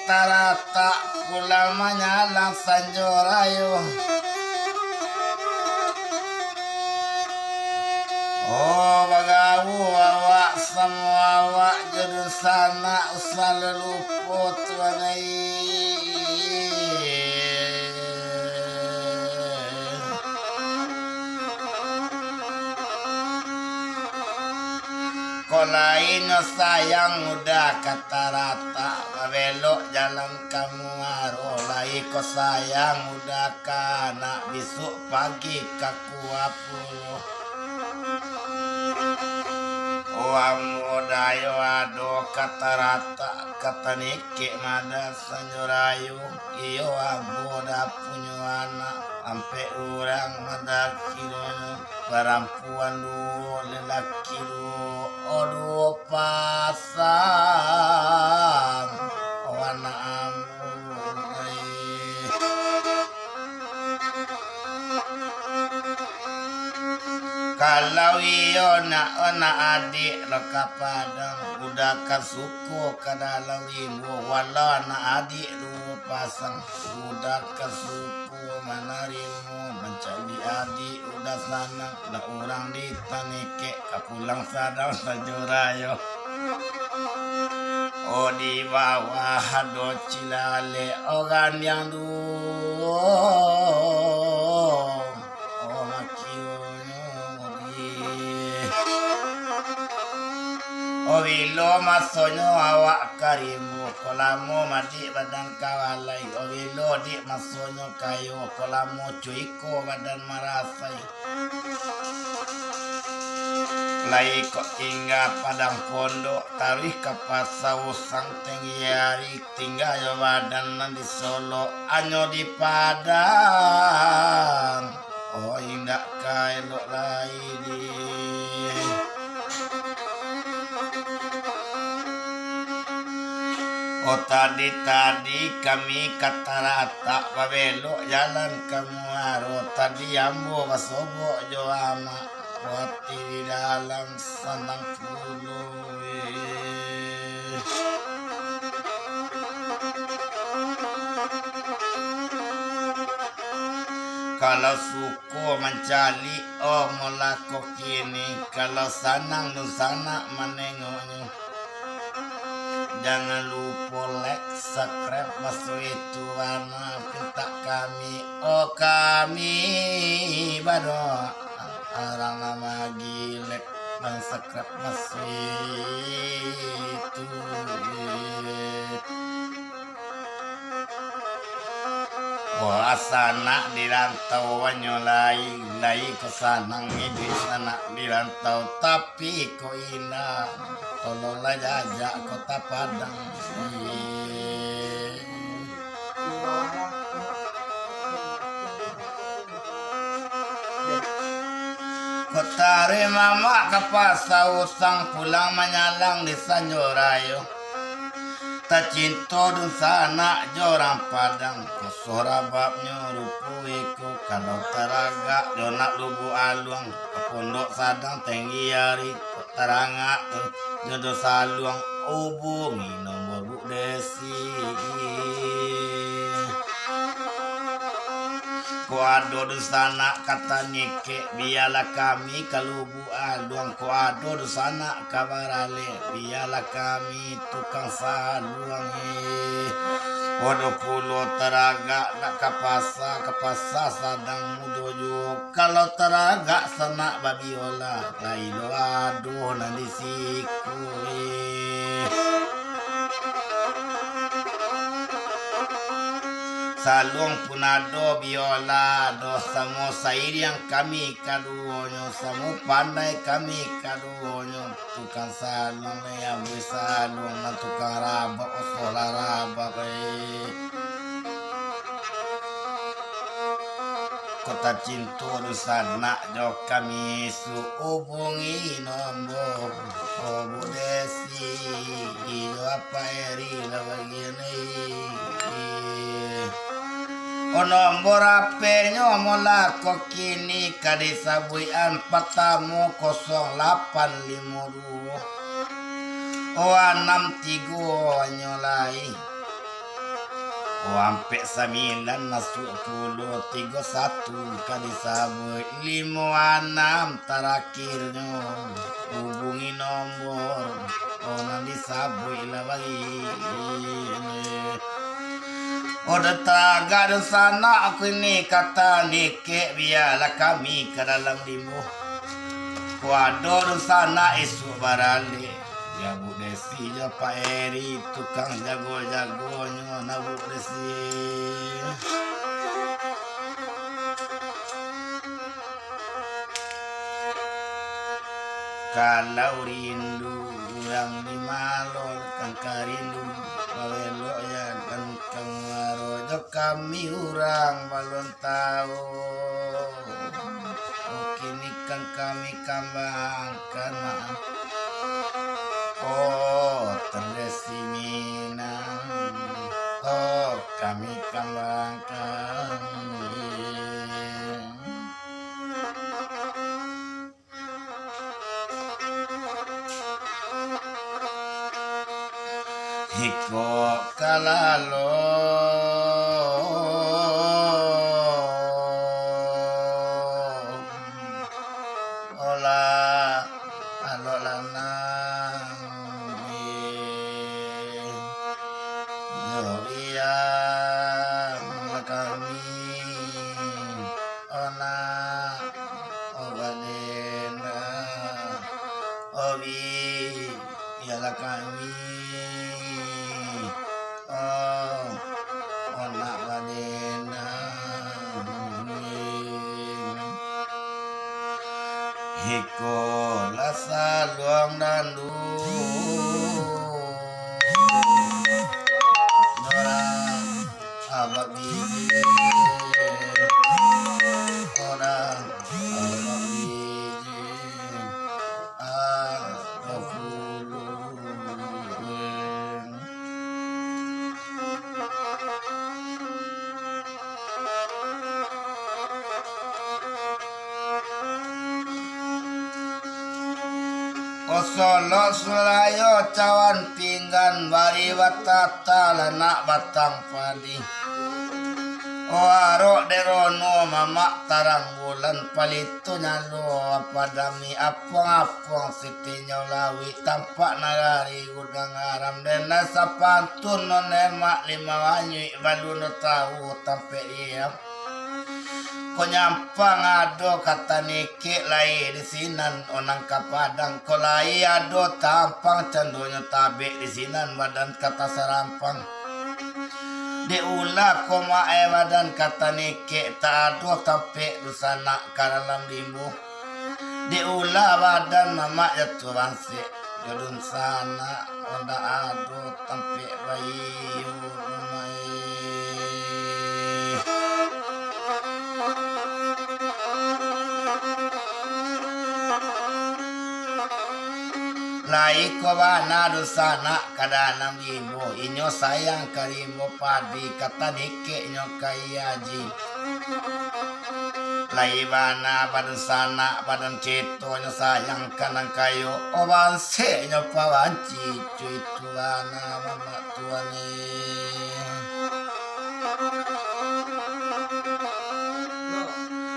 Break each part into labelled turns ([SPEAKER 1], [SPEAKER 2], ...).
[SPEAKER 1] Tarata pulang menyalang sanjorayo. Oh bagawu awak semua awak jadi sana usah luput wanai. Kolainyo sayang udah kata rata belok jalan kamu arolai ko sayang udah kana besok pagi kaku apuluh. Oamu dayo ado kata rata kata nike mada sanjorayu iyo abu da punya anak ampe orang mada kironya perempuan dulu lelaki dulu odo pasang wana amu kalau iyo na adik reka padang udah kasuku kadalau ibu walau na adik dua pasang udah kasuku manarimu mencari adik udah sana na orang di tanike kapulang sadar sajurayo. Oh di bawah do cilale orang yang dulu Owilo masonyo awak karimu kolamo madi badan kawalai owilo di masonyo kayo kolamo cuiko badan marasai lai kok tinggal padang pondok tarih kapasau sang tengiari tinggal yo badan di Solo anyo di Padang oh indak kailo lai di oh tadi kami kata rata babelo jalan kamu aro tadi ambo basobo jo ama wati di dalam sanang puluh kalau suku mencari oh molako kini kalau sanang nu sana menengoknya. Jangan lupa like, subscribe, masuk itu warna pinta kami. Oh kami baru orang nama gilek dan subscribe masuk itu. Wah sana di rantau nyolai lai kesanang di sana di rantau tapi kok indah. Tolonglah jajak kota Padang kota remama kapasa usang pulang menyalang di Sanjorayo tak cinta dun sana jorang Padang kesora babnya rupuiku kalau teraga jonak lubu aluang ke pondok sadang tinggi hari terangak jodoh saluang hubungi nomor Bu Desi ko ado di sana kata nike biarlah kami kalau Bu aluang ko ado di sana kabarale biarlah kami tukang saluang Waduh pulau teraga nak kapasa sadang mudojo kalau teraga sana babiola lailo aduh nanti siku salung punado biola do samo sair yang kami kaduonyo samo pandai kami kaduonyo tukang salung ya salung na tukang raba osola raba kota cinta sana do kami su hubungi nomor Bu Desi iyo apa eri la begini nomor HP-nya molako kini kadesa buian patamu 0852 63 nyolai Ampe 9 masuk 10 31 kali sabut 56 terakhirnya hubungi nomor nanti sabut lagi udah taga sana aku ini kata nike biarlah kami ke dalam limu kuador sana isu barale ya Bu Desi ya Pak Eri tukang jago-jagonya na Bu Desi kalau rindu yang di malon kang karindu bawelo ya kan kang marojo kami urang balon tahu kini kan kami kembangkan maaf terlesi minang kami kembangkan hiko kalalo ola alolana kami ona obanena obi ialah kami ona banena hiko lasa luang dandu abang biji orang abang biji Solo sulayo cawan pinggan bari watata lanak batang padi Waro derono mama tarang bulan palito nyalo padami apong-apong sitinya lawi tampak nagari gudang aram dan nasa pantun nonen mak 5 wanyi baluno tahu tampe iya Konyampang ado kata nike lai di sinan onang kapadang kolai ado tampang candonya tabe di sinan badan kata sarampang diulah koma badan kata nike tak ado tampe dusana karalam limbu diulah badan mama jatuh bangsi jodun sana onda ado tampe bayi rumai Lai ko bana dosana kadanam imo inyo sayang karimo padi kata nike nyo kayaji Lai bana badan sana badan ceto nyo sayang kanang kayo oban se nyo pawanci cuy tuana mama tuane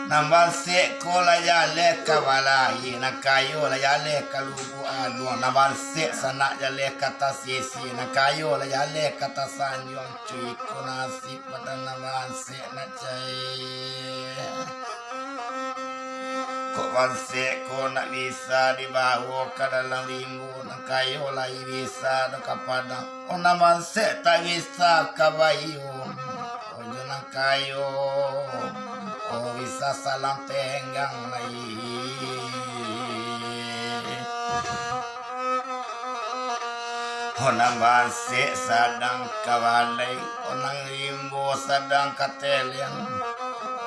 [SPEAKER 1] Nambal se ko la yale kabalai na kayo la yale kalubu adu nambal se sana yale kata sisi na kayo la yale kata sanyong cuy ko nasi pada nambal se na cai ko bal se ko nak bisa dibawa ke dalam limbu na kayo la bisa do kapadang o nambal se tak bisa kabayu o na kayo bisa salam tenggang lagi Onang basi sadang kawalay Onang limbo sadang katelyang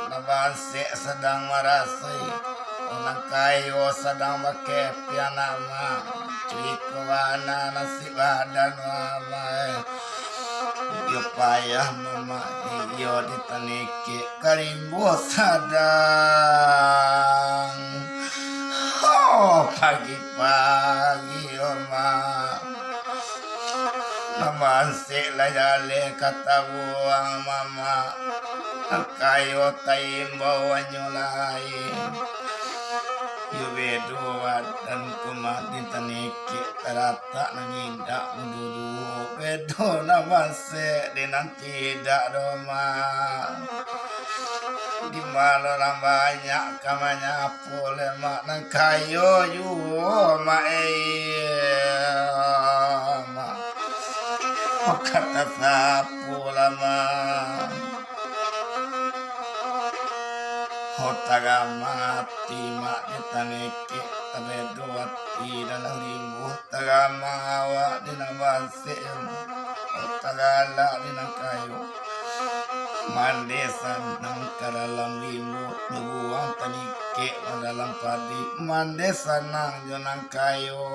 [SPEAKER 1] Onang basi sadang marasay Onang kayo sadang makepya nama Chikowana nasibadan mamay Yupaya mama iyo ditaniki karimbo sadang pagi-pagi oma Masih layale kata buang mama kayo taimbaw nyulay yubeduat dan kumatin taniki terata nanginda mundudu bedo namase dinantida doma di mana orang banyak kamanya pole mak nang kayo yu kata sapu lama hotaga mati mak ditaniki tabedoati dalam limbu taga mawa dinamase hotagala dinakayo mandesan nang kadalam limbu nubuang taniki dalam padi mandesan nang jonang kayo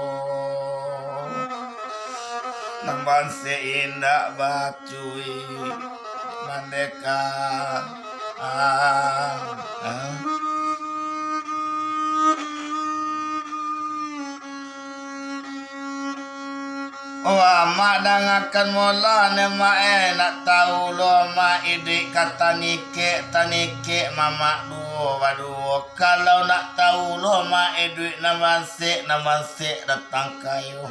[SPEAKER 1] Namban seindah bacuy mandeka mak dangakan mola ne nak tahu lo ma ide kata tanike mama duo waduo kalau nak tahu lo ma ide namanse datang kayo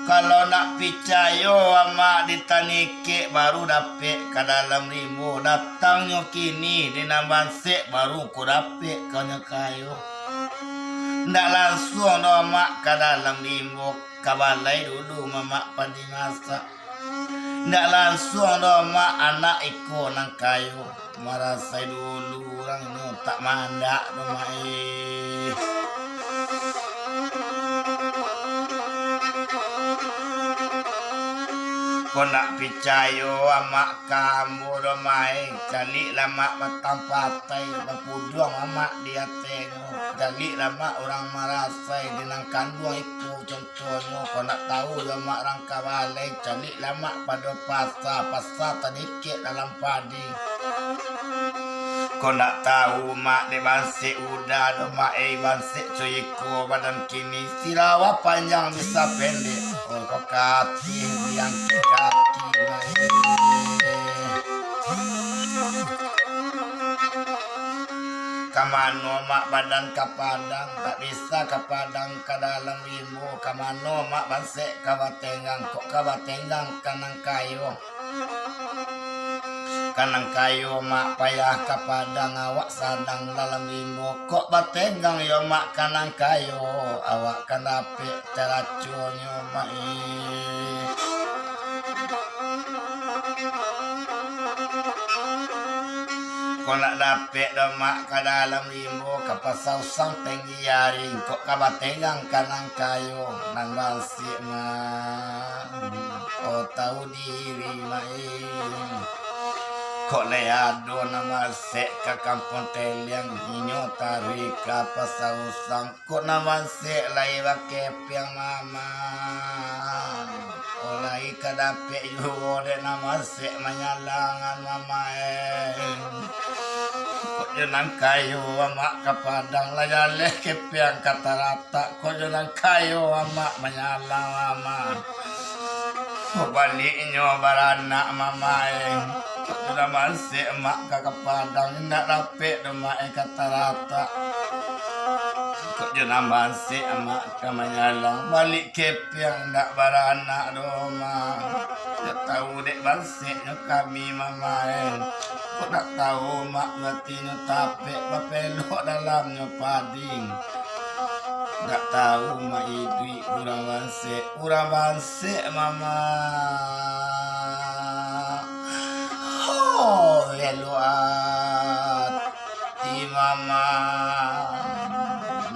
[SPEAKER 1] kalau nak picayo ama ditanike baru dapet ke dalam rimbo datangnya kini di namanse baru ku dapet kanya kayo ndak langsung no mak ke dalam rimbo kabalai dulu mama pandingasa ndak langsung no mak anak iko nang kayo marasai dulu orang ini tak mandak no mak Kau nak picayo amak kamu domai cali lama batang patai bapuduang amak dia tengok cali lama orang marasai dinang kandung itu contohnya kau nak tahu lama orang kabalai cali lama pada pasar tadikit dalam padi kau nak tahu mak de banse udah doma banse coyiko badan kini sirawa panjang bisa pendek oh kau kaki yang kaki kamano mak badan kapadang tak bisa kapadang ke dalam limbo kamano mak banse kabatenggang kok kabatenggang kanang kayo kanang kayo mak payah kapadang awak sadang dalam limbo kok batenggang yo mak kanang kayo awak kanape teracunyo mak kok nak dapet do mak ke dalam limbo kapasau sang tenggiaring kok kabatenggang kanang kayo nang balsi mak oh tahu diri mak kok leado nama se ke kampung teliang inyo tarik apa sausang kok nama se lai bakepiang mama olai kadape yo de nama se manyalangan mama kok jenang kayo ama kapadang layale kepiang kata rata kok jenang kayo ama manyalang mama baliknya baranak mama sudah masih emak kakak padang nak rapek emak kata rata kok jenam masih emak kamanyalang balik kepiang nak baranak doma tak tahu dek masihnya kami mama kok tak tahu mak batinya tapek bapelok dalamnya pading tak tahu mak idui urang banse mama oh hello ati mama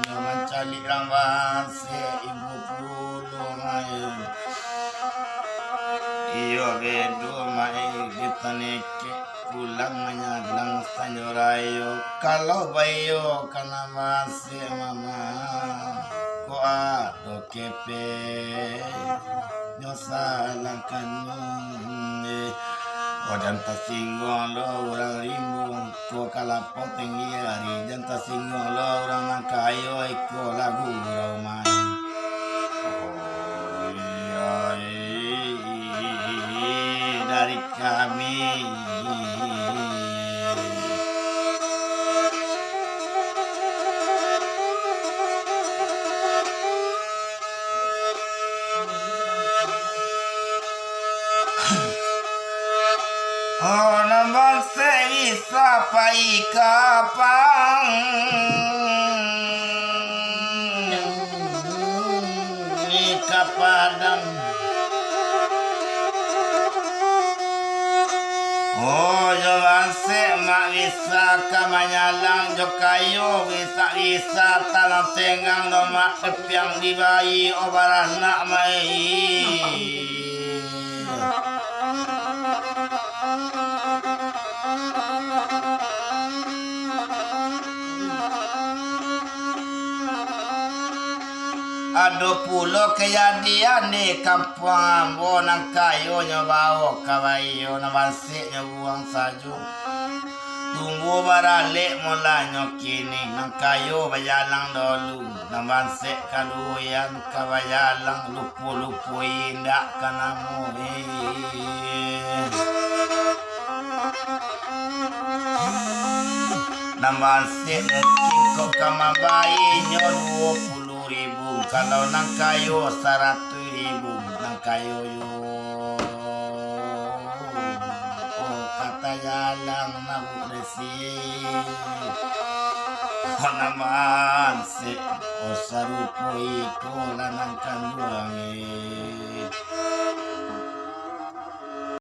[SPEAKER 1] nyaman cali urang banse ibu puluh mai iyo bedo mai ditaneke pulang menyadang sanyorayo kalau bayo kana masih mama ko ato kepe nyosa langkanyo janta singgong lo orang rimbung ko kalapong tinggi hari janta singgong lo orang nangkayo iko lagu rau main oh iya kami. Oh naman sa isa pa ikapang ikapadang. Oh jalan se mak bisa kamanyalang jo kayo bisa talang tenggang no mak tepiang dibayi obarah nak mai. Ada pulo kejadian di kampung ambo nang kayo nyobawo kawayo nang basik nyobuang saju. Tunggu baralik mula nyokini nang kayo bayalang dulu nang basik kaluyan kawayalang lupu-lupu indak kanamu. Nang basik mungkin kok kamabayi nyo 20.000. Kalau nang kayo 100.000 nang kayo yun. Oh kata jalang na resi. Oh naman si o sarupo iko lanang kanduang